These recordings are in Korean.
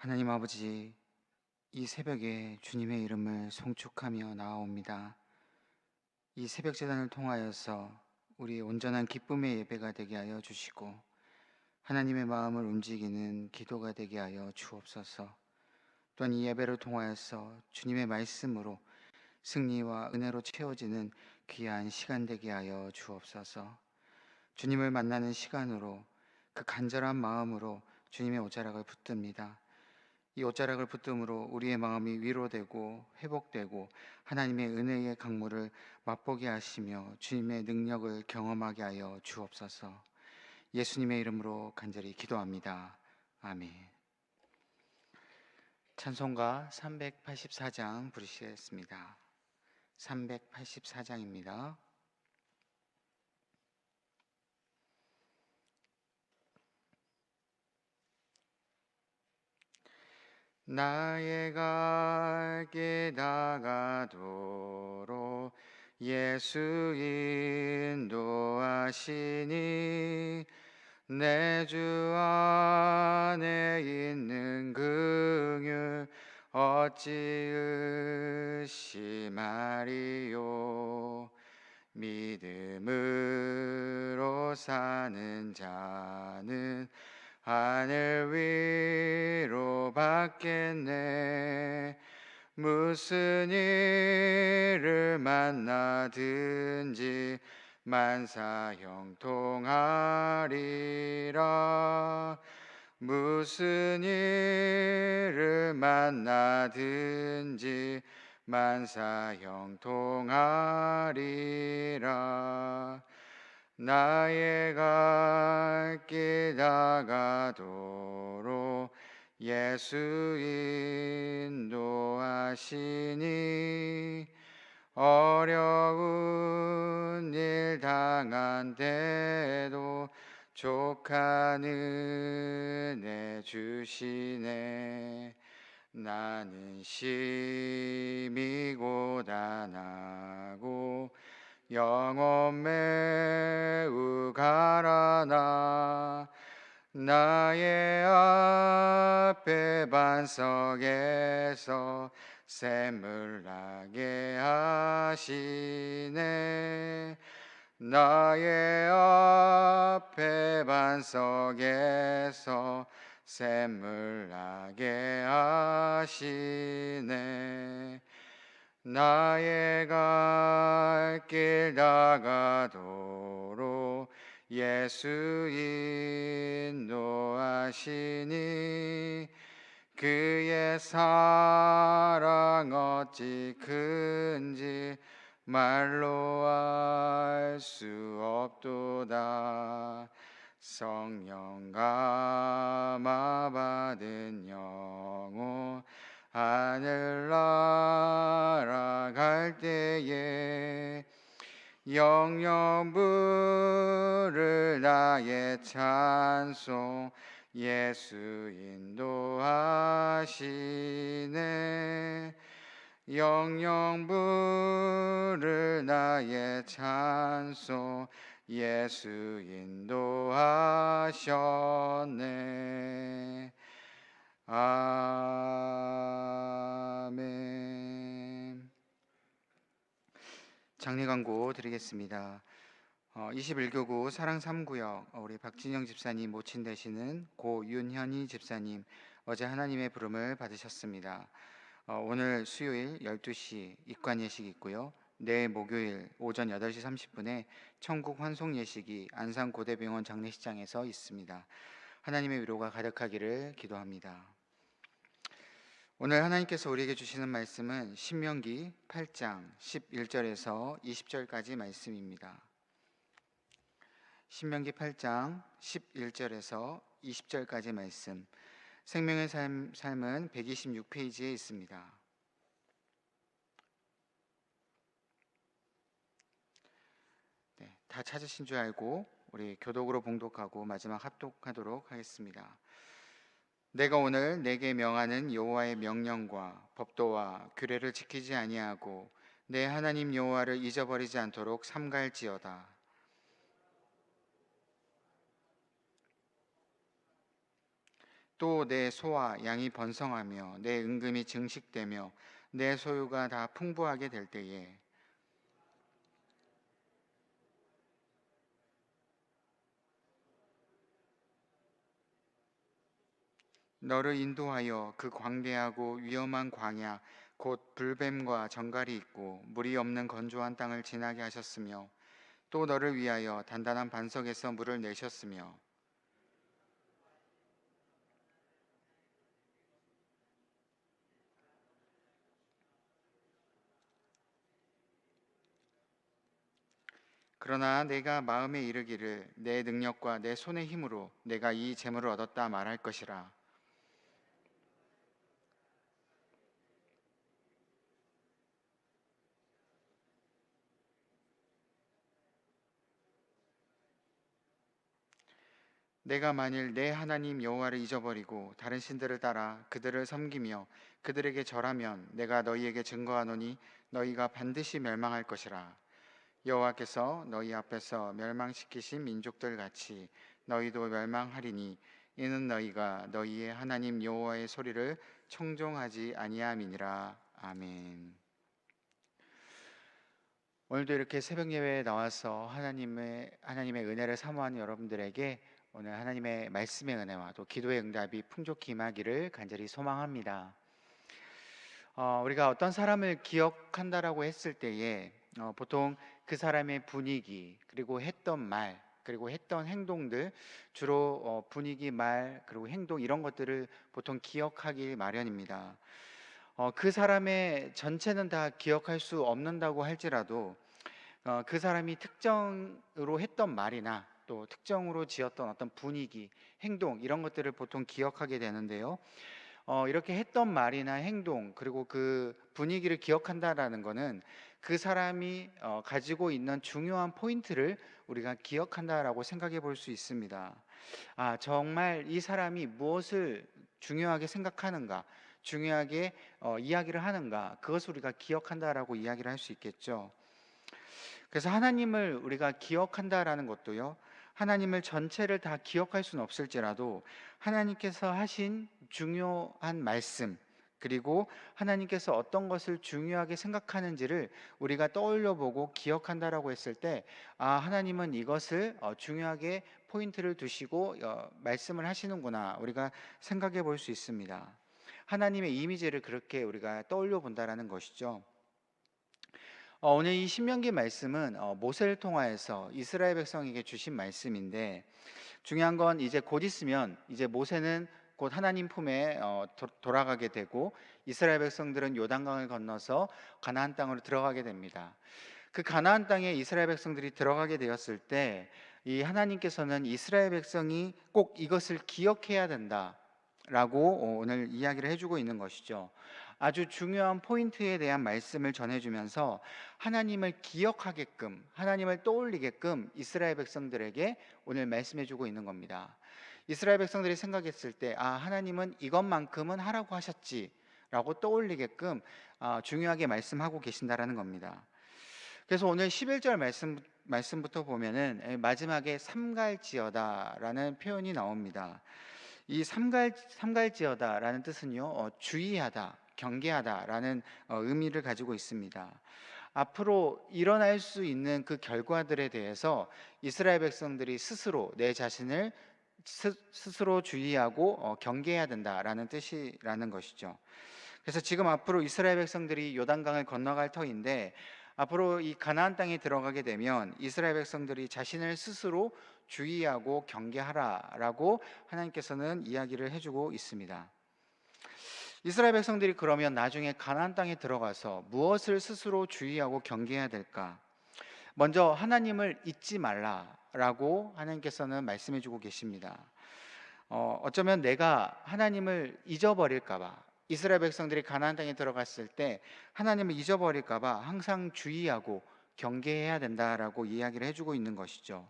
하나님 아버지, 이 새벽에 주님의 이름을 송축하며 나아옵니다. 이 새벽 제단을 통하여서 우리 온전한 기쁨의 예배가 되게 하여 주시고 하나님의 마음을 움직이는 기도가 되게 하여 주옵소서. 또한 이 예배를 통하여서 주님의 말씀으로 승리와 은혜로 채워지는 귀한 시간 되게 하여 주옵소서. 주님을 만나는 시간으로 그 간절한 마음으로 주님의 옷자락을 붙듭니다. 이 옷자락을 붙듦으로 우리의 마음이 위로되고 회복되고 하나님의 은혜의 강물을 맛보게 하시며 주님의 능력을 경험하게 하여 주옵소서. 예수님의 이름으로 간절히 기도합니다. 아멘. 찬송가 384장 부르시겠습니다. 384장입니다. 나의 갈 길 다가도록 예수 인도하시니 내 주 안에 있는 긍휼 어찌 의심하리요. 믿음으로 사는 자는 하늘 위로 받겠네. 무슨 일을 만나든지 만사 형통하리라. 무슨 일을 만나든지 만사 형통하리라. 나의 갈 길 다가도록 예수 인도하시니 어려운 일 당한데도 족한 은혜 주시네. 나는 심히 고단하고 영혼 매우 가라나 나의 앞에 반석에서 샘물 나게 하시네. 나의 앞에 반석에서 샘물 나게 하시네. 나의 갈 길 다가도록 예수 인도하시니 그의 사랑 어찌 큰지 말로 알 수 없도다. 성령 감화 받은 영혼 하늘 날아갈 때에 영영 부를 나의 찬송 예수 인도하시네. 영영 부를 나의 찬송 예수 인도하셨네. 아멘. 장례 광고 드리겠습니다. 21교구 사랑 3구역 우리 박진영 집사님 모친 되시는 고윤현희 집사님 어제 하나님의 부름을 받으셨습니다. 오늘 수요일 12시 입관 예식이 있고요. 내일 목요일 오전 8시 30분에 천국 환송 예식이 안산 고대병원 장례식장에서 있습니다. 하나님의 위로가 가득하기를 기도합니다. 오늘 하나님께서 우리에게 주시는 말씀은 신명기 8장 11절에서 20절까지 말씀입니다. 신명기 8장 11절에서 20절까지 말씀, 생명의 삶은 126페이지에 있습니다. 네, 다 찾으신 줄 알고 우리 교독으로 봉독하고 마지막 합독하도록 하겠습니다. 내가 오늘 내게 명하는 여호와의 명령과 법도와 규례를 지키지 아니하고 내 하나님 여호와를 잊어버리지 않도록 삼갈지어다. 또 내 소와 양이 번성하며 내 은금이 증식되며 내 소유가 다 풍부하게 될 때에 너를 인도하여 그 광대하고 위험한 광야 곧 불뱀과 정갈이 있고 물이 없는 건조한 땅을 지나게 하셨으며 또 너를 위하여 단단한 반석에서 물을 내셨으며 그러나 내가 마음에 이르기를 내 능력과 내 손의 힘으로 내가 이 재물을 얻었다 말할 것이라. 내가 만일 내 하나님 여호와를 잊어버리고 다른 신들을 따라 그들을 섬기며 그들에게 절하면 내가 너희에게 증거하노니 너희가 반드시 멸망할 것이라. 여호와께서 너희 앞에서 멸망시키신 민족들 같이 너희도 멸망하리니 이는 너희가 너희의 하나님 여호와의 소리를 청종하지 아니함이니라. 아멘. 오늘도 이렇게 새벽 예배에 나와서 하나님의 은혜를 사모하는 여러분들에게 오늘 하나님의 말씀의 은혜와 또 기도의 응답이 풍족히 임하기를 간절히 소망합니다. 우리가 어떤 사람을 기억한다라고 했을 때에 보통 그 사람의 분위기 그리고 했던 말 그리고 했던 행동들 주로 분위기 말 그리고 행동 이런 것들을 보통 기억하기 마련입니다. 그 사람의 전체는 다 기억할 수 없는다고 할지라도 그 사람이 특정으로 했던 말이나 또 특정으로 지었던 어떤 분위기, 행동 이런 것들을 보통 기억하게 되는데요. 이렇게 했던 말이나 행동 그리고 그 분위기를 기억한다라는 거는 그 사람이 가지고 있는 중요한 포인트를 우리가 기억한다라고 생각해 볼 수 있습니다. 아, 정말 이 사람이 무엇을 중요하게 생각하는가, 중요하게 이야기를 하는가, 그것을 우리가 기억한다라고 이야기를 할 수 있겠죠. 그래서 하나님을 우리가 기억한다라는 것도요, 하나님을 전체를 다 기억할 수는 없을지라도 하나님께서 하신 중요한 말씀, 그리고 하나님께서 어떤 것을 중요하게 생각하는지를 우리가 떠올려 보고 기억한다라고 했을 때, 아, 하나님은 이것을 중요하게 포인트를 두시고 말씀을 하시는구나, 우리가 생각해 볼 수 있습니다. 하나님의 이미지를 그렇게 우리가 떠올려 본다라는 것이죠. 오늘 이 신명기 말씀은 모세를 통하여서 이스라엘 백성에게 주신 말씀인데, 중요한 건 이제 곧 있으면 이제 모세는 곧 하나님 품에 돌아가게 되고 이스라엘 백성들은 요단강을 건너서 가나안 땅으로 들어가게 됩니다. 그 가나안 땅에 이스라엘 백성들이 들어가게 되었을 때 이 하나님께서는 이스라엘 백성이 꼭 이것을 기억해야 된다라고 오늘 이야기를 해주고 있는 것이죠. 아주 중요한 포인트에 대한 말씀을 전해주면서 하나님을 기억하게끔, 하나님을 떠올리게끔 이스라엘 백성들에게 오늘 말씀해주고 있는 겁니다. 이스라엘 백성들이 생각했을 때, 아, 하나님은 이것만큼은 하라고 하셨지라고 떠올리게끔 중요하게 말씀하고 계신다라는 겁니다. 그래서 오늘 11절 말씀부터 보면은 마지막에 삼갈지어다라는 표현이 나옵니다. 이 삼갈지어다라는 뜻은요, 주의하다, 경계하다라는 의미를 가지고 있습니다. 앞으로 일어날 수 있는 그 결과들에 대해서 이스라엘 백성들이 스스로 내 자신을 스스로 주의하고 경계해야 된다라는 뜻이라는 것이죠. 그래서 지금 앞으로 이스라엘 백성들이 요단강을 건너갈 터인데, 앞으로 이 가나안 땅에 들어가게 되면 이스라엘 백성들이 자신을 스스로 주의하고 경계하라라고 하나님께서는 이야기를 해주고 있습니다. 이스라엘 백성들이 그러면 나중에 가나안 땅에 들어가서 무엇을 스스로 주의하고 경계해야 될까? 먼저 하나님을 잊지 말라라고 하나님께서는 말씀해주고 계십니다. 어쩌면 내가 하나님을 잊어버릴까봐, 이스라엘 백성들이 가나안 땅에 들어갔을 때 하나님을 잊어버릴까봐 항상 주의하고 경계해야 된다라고 이야기를 해주고 있는 것이죠.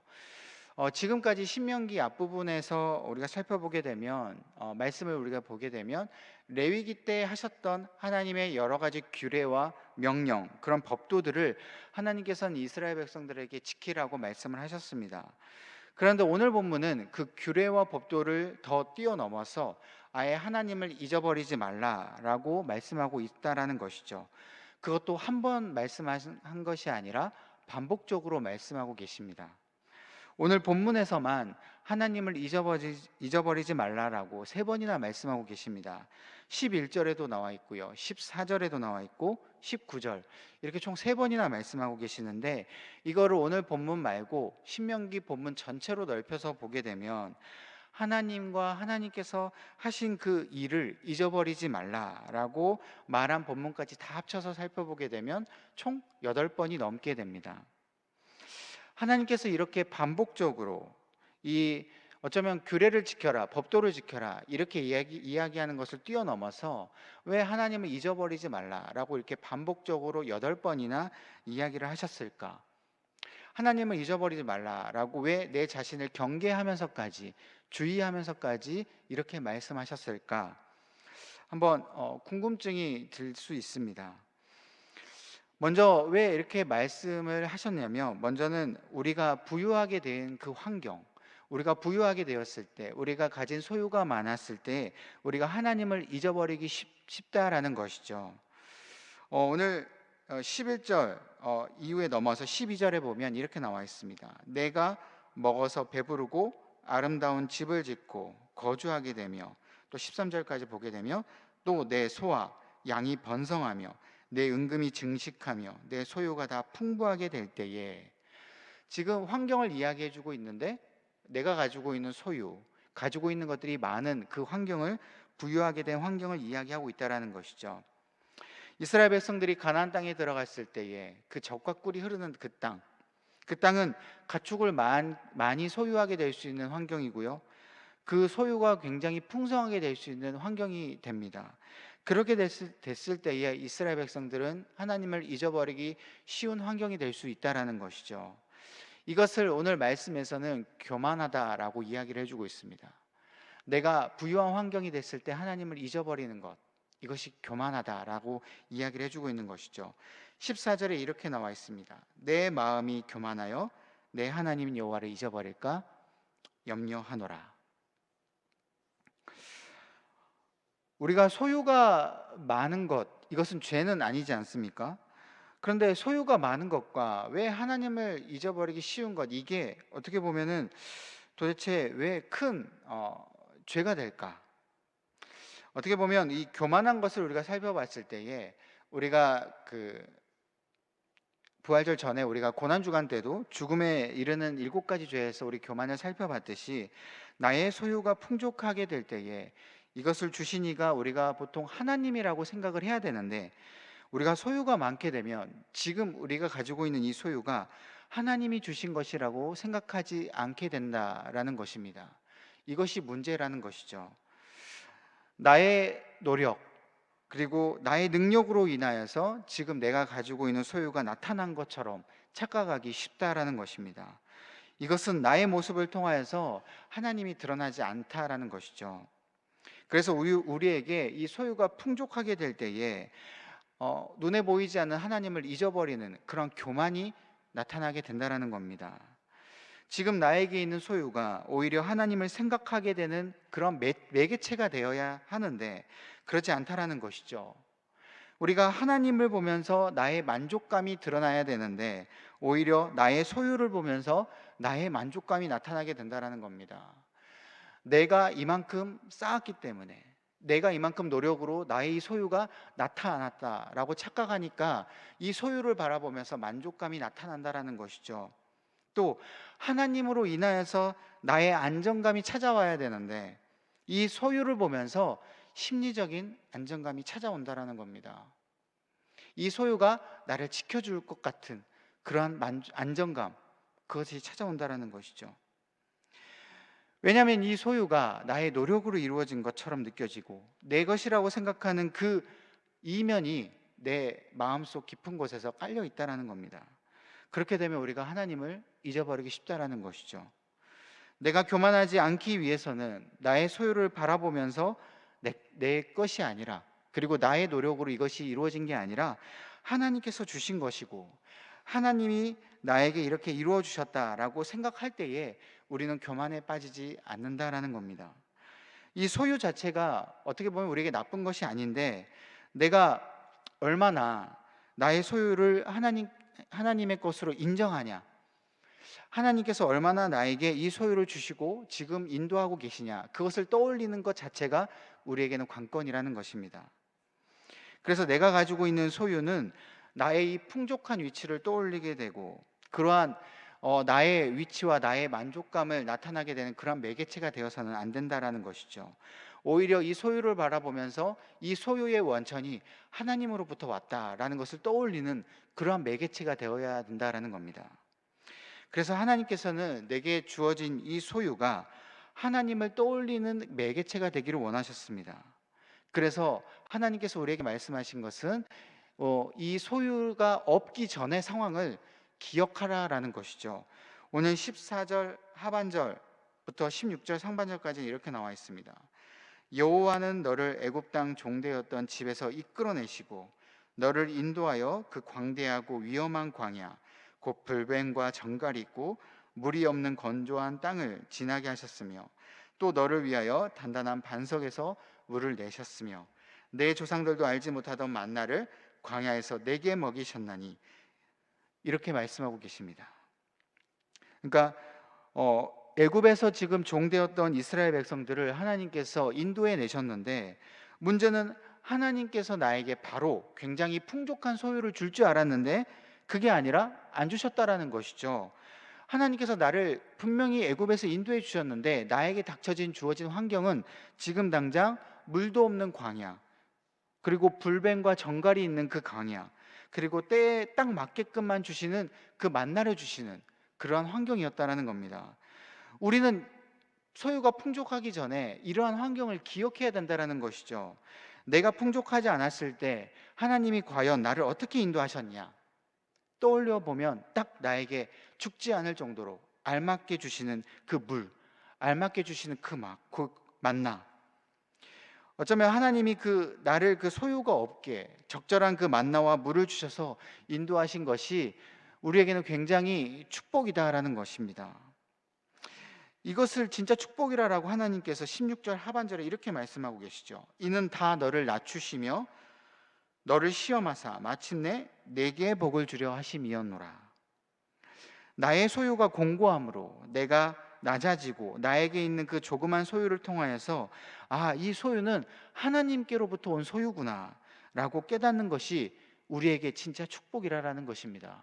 지금까지 신명기 앞부분에서 우리가 살펴보게 되면 말씀을 우리가 보게 되면 레위기 때 하셨던 하나님의 여러 가지 규례와 명령, 그런 법도들을 하나님께서는 이스라엘 백성들에게 지키라고 말씀을 하셨습니다. 그런데 오늘 본문은 그 규례와 법도를 더 뛰어넘어서 아예 하나님을 잊어버리지 말라라고 말씀하고 있다라는 것이죠. 그것도 한 번 말씀한 것이 아니라 반복적으로 말씀하고 계십니다. 오늘 본문에서만 하나님을 잊어버리지 말라라고 세 번이나 말씀하고 계십니다. 11절에도 나와 있고요. 14절에도 나와 있고 19절 이렇게 총 세 번이나 말씀하고 계시는데, 이거를 오늘 본문 말고 신명기 본문 전체로 넓혀서 보게 되면 하나님과 하나님께서 하신 그 일을 잊어버리지 말라라고 말한 본문까지 다 합쳐서 살펴보게 되면 총 8번이 넘게 됩니다. 하나님께서 이렇게 반복적으로 이 어쩌면 규례를 지켜라, 법도를 지켜라 이렇게 이야기하는 것을 뛰어넘어서 왜 하나님을 잊어버리지 말라라고 이렇게 반복적으로 8번이나 이야기를 하셨을까? 하나님을 잊어버리지 말라라고 왜 내 자신을 경계하면서까지, 주의하면서까지 이렇게 말씀하셨을까? 한번 궁금증이 들 수 있습니다. 먼저 왜 이렇게 말씀을 하셨냐면, 먼저는 우리가 부유하게 된 그 환경, 우리가 부유하게 되었을 때, 우리가 가진 소유가 많았을 때 우리가 하나님을 잊어버리기 쉽다라는 것이죠. 오늘 11절 이후에 넘어서 12절에 보면 이렇게 나와 있습니다. 내가 먹어서 배부르고 아름다운 집을 짓고 거주하게 되며, 또 13절까지 보게 되면 또 내 소와 양이 번성하며 내 은금이 증식하며 내 소유가 다 풍부하게 될 때에, 지금 환경을 이야기해 주고 있는데 내가 가지고 있는 소유, 가지고 있는 것들이 많은 그 환경을, 부유하게 된 환경을 이야기하고 있다라는 것이죠. 이스라엘 백성들이 가나안 땅에 들어갔을 때에 그 젖과 꿀이 흐르는 그 땅, 그 땅은 가축을 많이 소유하게 될 수 있는 환경이고요, 그 소유가 굉장히 풍성하게 될 수 있는 환경이 됩니다. 그렇게 됐을 때에 이스라엘 백성들은 하나님을 잊어버리기 쉬운 환경이 될 수 있다라는 것이죠. 이것을 오늘 말씀에서는 교만하다라고 이야기를 해주고 있습니다. 내가 부유한 환경이 됐을 때 하나님을 잊어버리는 것, 이것이 교만하다라고 이야기를 해주고 있는 것이죠. 14절에 이렇게 나와 있습니다. 내 마음이 교만하여 내 하나님 여호와를 잊어버릴까 염려하노라. 우리가 소유가 많은 것, 이것은 죄는 아니지 않습니까? 그런데 소유가 많은 것과 왜 하나님을 잊어버리기 쉬운 것, 이게 어떻게 보면은 도대체 왜 큰 죄가 될까? 어떻게 보면 이 교만한 것을 우리가 살펴봤을 때에, 우리가 그 부활절 전에 우리가 고난주간 때도 죽음에 이르는 7가지 죄에서 우리 교만을 살펴봤듯이, 나의 소유가 풍족하게 될 때에 이것을 주신 이가 우리가 보통 하나님이라고 생각을 해야 되는데, 우리가 소유가 많게 되면 지금 우리가 가지고 있는 이 소유가 하나님이 주신 것이라고 생각하지 않게 된다라는 것입니다. 이것이 문제라는 것이죠. 나의 노력, 그리고 나의 능력으로 인하여서 지금 내가 가지고 있는 소유가 나타난 것처럼 착각하기 쉽다라는 것입니다. 이것은 나의 모습을 통하여서 하나님이 드러나지 않다라는 것이죠. 그래서 우리에게 이 소유가 풍족하게 될 때에 눈에 보이지 않는 하나님을 잊어버리는 그런 교만이 나타나게 된다라는 겁니다. 지금 나에게 있는 소유가 오히려 하나님을 생각하게 되는 그런 매개체가 되어야 하는데 그렇지 않다라는 것이죠. 우리가 하나님을 보면서 나의 만족감이 드러나야 되는데 오히려 나의 소유를 보면서 나의 만족감이 나타나게 된다라는 겁니다. 내가 이만큼 쌓았기 때문에, 내가 이만큼 노력으로 나의 이 소유가 나타났다라고 착각하니까 이 소유를 바라보면서 만족감이 나타난다라는 것이죠. 또 하나님으로 인하여서 나의 안정감이 찾아와야 되는데 이 소유를 보면서 심리적인 안정감이 찾아온다라는 겁니다. 이 소유가 나를 지켜줄 것 같은 그러한 안정감, 그것이 찾아온다라는 것이죠. 왜냐하면 이 소유가 나의 노력으로 이루어진 것처럼 느껴지고 내 것이라고 생각하는 그 이면이 내 마음속 깊은 곳에서 깔려 있다라는 겁니다. 그렇게 되면 우리가 하나님을 잊어버리기 쉽다라는 것이죠. 내가 교만하지 않기 위해서는 나의 소유를 바라보면서 내 것이 아니라, 그리고 나의 노력으로 이것이 이루어진 게 아니라 하나님께서 주신 것이고 하나님이 나에게 이렇게 이루어 주셨다라고 생각할 때에 우리는 교만에 빠지지 않는다라는 겁니다. 이 소유 자체가 어떻게 보면 우리에게 나쁜 것이 아닌데, 내가 얼마나 나의 소유를 하나님의 것으로 인정하냐, 하나님께서 얼마나 나에게 이 소유를 주시고 지금 인도하고 계시냐, 그것을 떠올리는 것 자체가 우리에게는 관건이라는 것입니다. 그래서 내가 가지고 있는 소유는 나의 이 풍족한 위치를 떠올리게 되고, 그러한 나의 위치와 나의 만족감을 나타나게 되는 그런 매개체가 되어서는 안 된다라는 것이죠. 오히려 이 소유를 바라보면서 이 소유의 원천이 하나님으로부터 왔다라는 것을 떠올리는 그러한 매개체가 되어야 된다라는 겁니다. 그래서 하나님께서는 내게 주어진 이 소유가 하나님을 떠올리는 매개체가 되기를 원하셨습니다. 그래서 하나님께서 우리에게 말씀하신 것은 이 소유가 없기 전의 상황을 기억하라라는 것이죠. 오늘 14절 하반절부터 16절 상반절까지 이렇게 나와 있습니다. 여호와는 너를 애굽 땅 종되었던 집에서 이끌어내시고 너를 인도하여 그 광대하고 위험한 광야 곧 불뱀과 정갈이 있고 물이 없는 건조한 땅을 지나게 하셨으며, 또 너를 위하여 단단한 반석에서 물을 내셨으며 내 조상들도 알지 못하던 만나를 광야에서 내게 먹이셨나니, 이렇게 말씀하고 계십니다. 그러니까 애굽에서 지금 종되었던 이스라엘 백성들을 하나님께서 인도해 내셨는데, 문제는 하나님께서 나에게 바로 굉장히 풍족한 소유를 줄 줄 알았는데 그게 아니라 안 주셨다라는 것이죠. 하나님께서 나를 분명히 애굽에서 인도해 주셨는데 나에게 주어진 환경은 지금 당장 물도 없는 광야, 그리고 불뱀과 정갈이 있는 그 광야, 그리고 때에 딱 맞게끔만 주시는 그 만나를 주시는 그러한 환경이었다라는 겁니다. 우리는 소유가 풍족하기 전에 이러한 환경을 기억해야 된다라는 것이죠. 내가 풍족하지 않았을 때 하나님이 과연 나를 어떻게 인도하셨냐 떠올려 보면 딱 나에게 죽지 않을 정도로 알맞게 주시는 그 물, 알맞게 주시는 그 만나, 어쩌면 하나님이 나를 소유가 없게 적절한 그 만나와 물을 주셔서 인도하신 것이 우리에게는 굉장히 축복이다라는 것입니다. 이것을 진짜 축복이라고 하나님께서 16절 하반절에 이렇게 말씀하고 계시죠. 이는 다 너를 낮추시며 너를 시험하사 마침내 내게 복을 주려 하심이었노라. 나의 소유가 공고함으로 내가 낮아지고 나에게 있는 그 조그만 소유를 통하여서 이 소유는 하나님께로부터 온 소유구나 라고 깨닫는 것이 우리에게 진짜 축복이라는 것입니다.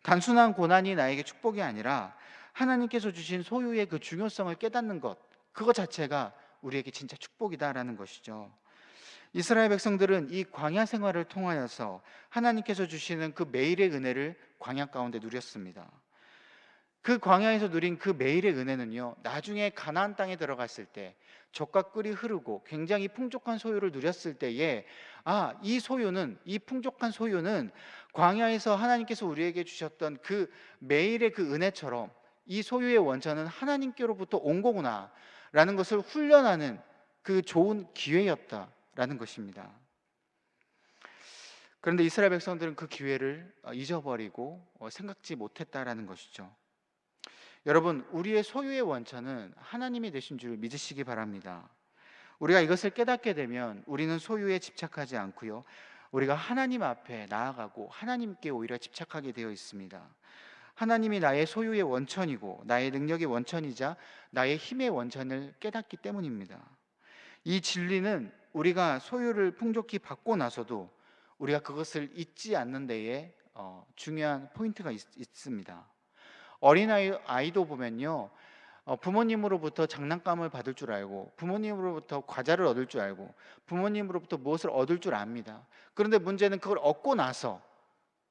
단순한 고난이 나에게 축복이 아니라 하나님께서 주신 소유의 그 중요성을 깨닫는 것, 그것 자체가 우리에게 진짜 축복이다라는 것이죠. 이스라엘 백성들은 이 광야 생활을 통하여서 하나님께서 주시는 그 매일의 은혜를 광야 가운데 누렸습니다. 그 광야에서 누린 그 매일의 은혜는요, 나중에 가나안 땅에 들어갔을 때 젖과 꿀이 흐르고 굉장히 풍족한 소유를 누렸을 때에 이 풍족한 소유는 광야에서 하나님께서 우리에게 주셨던 그 매일의 그 은혜처럼 이 소유의 원천은 하나님께로부터 온 거구나 라는 것을 훈련하는 그 좋은 기회였다라는 것입니다. 그런데 이스라엘 백성들은 그 기회를 잊어버리고 생각지 못했다라는 것이죠. 여러분, 우리의 소유의 원천은 하나님이 되신 줄 믿으시기 바랍니다. 우리가 이것을 깨닫게 되면 우리는 소유에 집착하지 않고요, 우리가 하나님 앞에 나아가고 하나님께 오히려 집착하게 되어 있습니다. 하나님이 나의 소유의 원천이고 나의 능력의 원천이자 나의 힘의 원천을 깨닫기 때문입니다. 이 진리는 우리가 소유를 풍족히 받고 나서도 우리가 그것을 잊지 않는 데에 중요한 포인트가 있습니다. 어린아이도 보면요, 부모님으로부터 장난감을 받을 줄 알고 부모님으로부터 과자를 얻을 줄 알고 부모님으로부터 무엇을 얻을 줄 압니다. 그런데 문제는 그걸 얻고 나서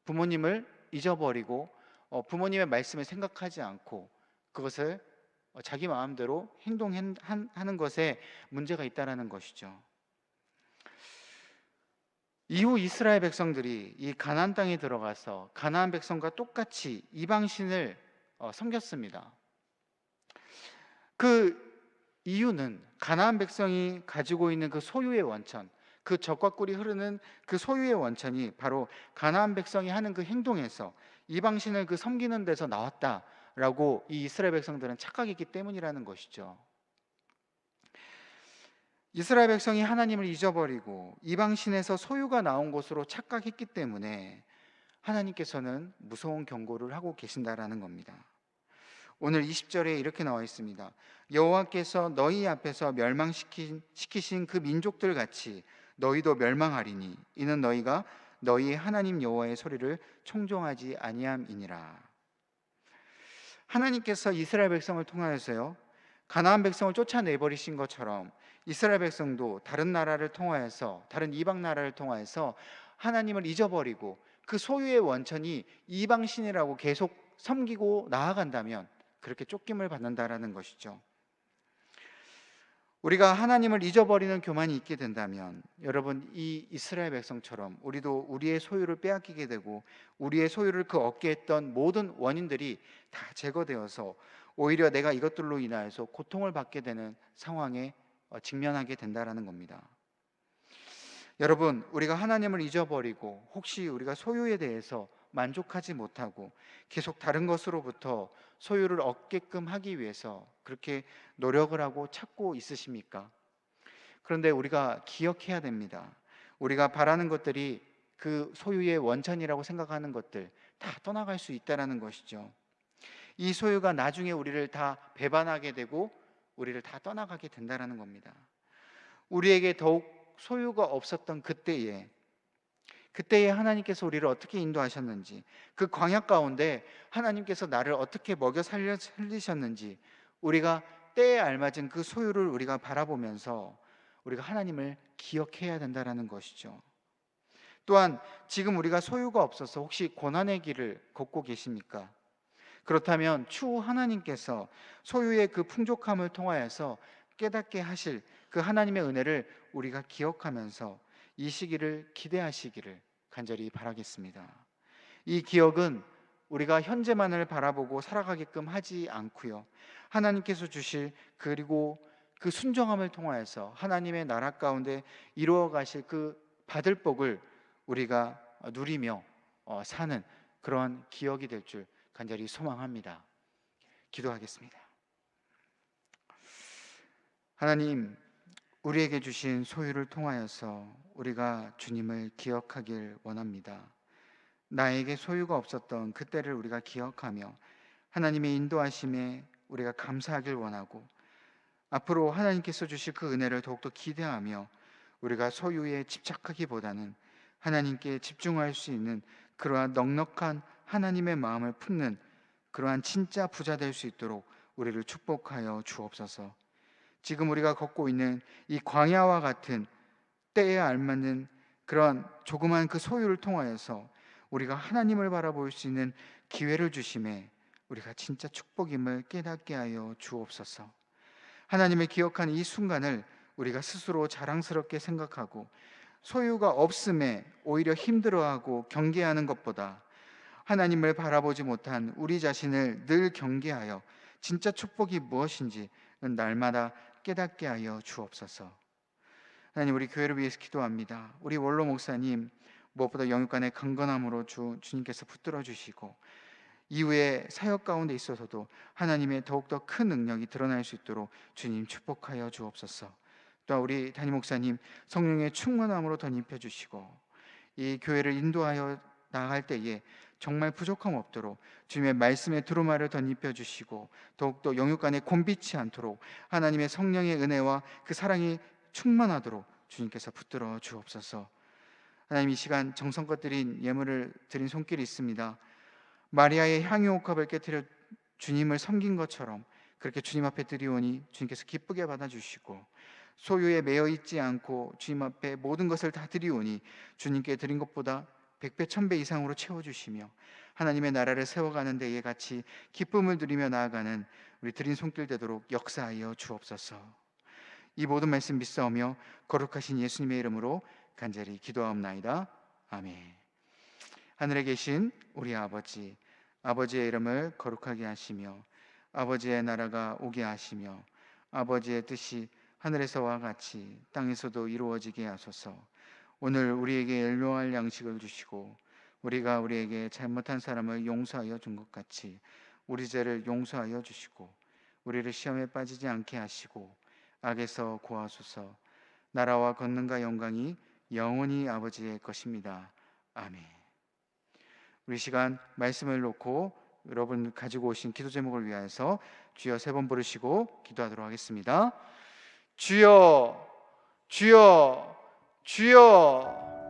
부모님을 잊어버리고 부모님의 말씀을 생각하지 않고 그것을 자기 마음대로 행동하는 것에 문제가 있다는 것이죠. 이후 이스라엘 백성들이 이 가나안 땅에 들어가서 가나안 백성과 똑같이 이방신을 섬겼습니다. 그 이유는 가나안 백성이 가지고 있는 그 소유의 원천, 그 젖과 꿀이 흐르는 그 소유의 원천이 바로 가나안 백성이 하는 그 행동에서 이방신을 섬기는 데서 나왔다 라고 이 이스라엘 백성들은 착각했기 때문이라는 것이죠. 이스라엘 백성이 하나님을 잊어버리고 이방신에서 소유가 나온 것으로 착각했기 때문에 하나님께서는 무서운 경고를 하고 계신다라는 겁니다. 오늘 20절에 이렇게 나와 있습니다. 여호와께서 너희 앞에서 멸망시키신 그 민족들 같이 너희도 멸망하리니 이는 너희가 너희 하나님 여호와의 소리를 청종하지 아니함이니라. 하나님께서 이스라엘 백성을 통하여서요, 가나안 백성을 쫓아내버리신 것처럼 이스라엘 백성도 다른 나라를 통하여서, 다른 이방 나라를 통하여서 하나님을 잊어버리고 그 소유의 원천이 이방신이라고 계속 섬기고 나아간다면 그렇게 쫓김을 받는다라는 것이죠. 우리가 하나님을 잊어버리는 교만이 있게 된다면 여러분, 이 이스라엘 백성처럼 우리도 우리의 소유를 빼앗기게 되고 우리의 소유를 그 얻게 했던 모든 원인들이 다 제거되어서 오히려 내가 이것들로 인하여서 고통을 받게 되는 상황에 직면하게 된다라는 겁니다. 여러분, 우리가 하나님을 잊어버리고 혹시 우리가 소유에 대해서 만족하지 못하고 계속 다른 것으로부터 소유를 얻게끔 하기 위해서 그렇게 노력을 하고 찾고 있으십니까? 그런데 우리가 기억해야 됩니다. 우리가 바라는 것들이 그 소유의 원천이라고 생각하는 것들 다 떠나갈 수 있다라는 것이죠. 이 소유가 나중에 우리를 다 배반하게 되고 우리를 다 떠나가게 된다라는 겁니다. 우리에게 더욱 소유가 없었던 그때에 하나님께서 우리를 어떻게 인도하셨는지, 그 광야 가운데 하나님께서 나를 어떻게 먹여 살리셨는지, 우리가 때에 알맞은 그 소유를 우리가 바라보면서 우리가 하나님을 기억해야 된다라는 것이죠. 또한 지금 우리가 소유가 없어서 혹시 고난의 길을 걷고 계십니까? 그렇다면 추후 하나님께서 소유의 그 풍족함을 통하여서 깨닫게 하실 그 하나님의 은혜를 우리가 기억하면서 이 시기를 기대하시기를 간절히 바라겠습니다. 이 기억은 우리가 현재만을 바라보고 살아가게끔 하지 않고요, 하나님께서 주실 그리고 그 순종함을 통하여서 하나님의 나라 가운데 이루어 가실 그 받을 복을 우리가 누리며 사는 그런 기억이 될 줄 간절히 소망합니다. 기도하겠습니다. 하나님, 우리에게 주신 소유를 통하여서 우리가 주님을 기억하길 원합니다. 나에게 소유가 없었던 그때를 우리가 기억하며 하나님의 인도하심에 우리가 감사하길 원하고, 앞으로 하나님께서 주실 그 은혜를 더욱더 기대하며 우리가 소유에 집착하기보다는 하나님께 집중할 수 있는 그러한 넉넉한 하나님의 마음을 품는 그러한 진짜 부자 될 수 있도록 우리를 축복하여 주옵소서. 지금 우리가 걷고 있는 이 광야와 같은 때에 알맞는 그런 조그만 그 소유를 통하여서 우리가 하나님을 바라볼 수 있는 기회를 주심에 우리가 진짜 축복임을 깨닫게 하여 주옵소서. 하나님을 기억하는 이 순간을 우리가 스스로 자랑스럽게 생각하고 소유가 없음에 오히려 힘들어하고 경계하는 것보다 하나님을 바라보지 못한 우리 자신을 늘 경계하여 진짜 축복이 무엇인지 날마다 깨닫게 하여 주옵소서. 하나님, 우리 교회를 위해서 기도합니다. 우리 원로 목사님 무엇보다 영육간의 강건함으로 주님께서 붙들어 주시고 이후에 사역 가운데 있어서도 하나님의 더욱더 큰 능력이 드러날 수 있도록 주님 축복하여 주옵소서. 또 우리 담임 목사님 성령의 충만함으로 덧입혀 주시고 이 교회를 인도하여 나아갈 때에 정말 부족함 없도록 주님의 말씀의 두루마를 덧입혀 주시고 더욱더 영육간에 곤비치 않도록 하나님의 성령의 은혜와 그 사랑이 충만하도록 주님께서 붙들어 주옵소서. 하나님, 이 시간 정성껏 드린 예물을 드린 손길이 있습니다. 마리아의 향유옥합을 깨뜨려 주님을 섬긴 것처럼 그렇게 주님 앞에 드리오니 주님께서 기쁘게 받아주시고, 소유에 매여 있지 않고 주님 앞에 모든 것을 다 드리오니 주님께 드린 것보다 100배 1000배 이상으로 채워주시며 하나님의 나라를 세워가는 데에 같이 기쁨을 누리며 나아가는 우리 드린 손길 되도록 역사하여 주옵소서. 이 모든 말씀 믿사오며 거룩하신 예수님의 이름으로 간절히 기도하옵나이다. 아멘. 하늘에 계신 우리 아버지, 아버지의 이름을 거룩하게 하시며 아버지의 나라가 오게 하시며 아버지의 뜻이 하늘에서와 같이 땅에서도 이루어지게 하소서. 오늘 우리에게 일용할 양식을 주시고 우리가 우리에게 잘못한 사람을 용서하여 준 것 같이 우리 죄를 용서하여 주시고 우리를 시험에 빠지지 않게 하시고 악에서 구하소서. 나라와 권능과 영광이 영원히 아버지의 것입니다. 아멘. 우리 시간 말씀을 놓고 여러분 가지고 오신 기도 제목을 위하여서 주여 세 번 부르시고 기도하도록 하겠습니다. 주여, 주여, 주여.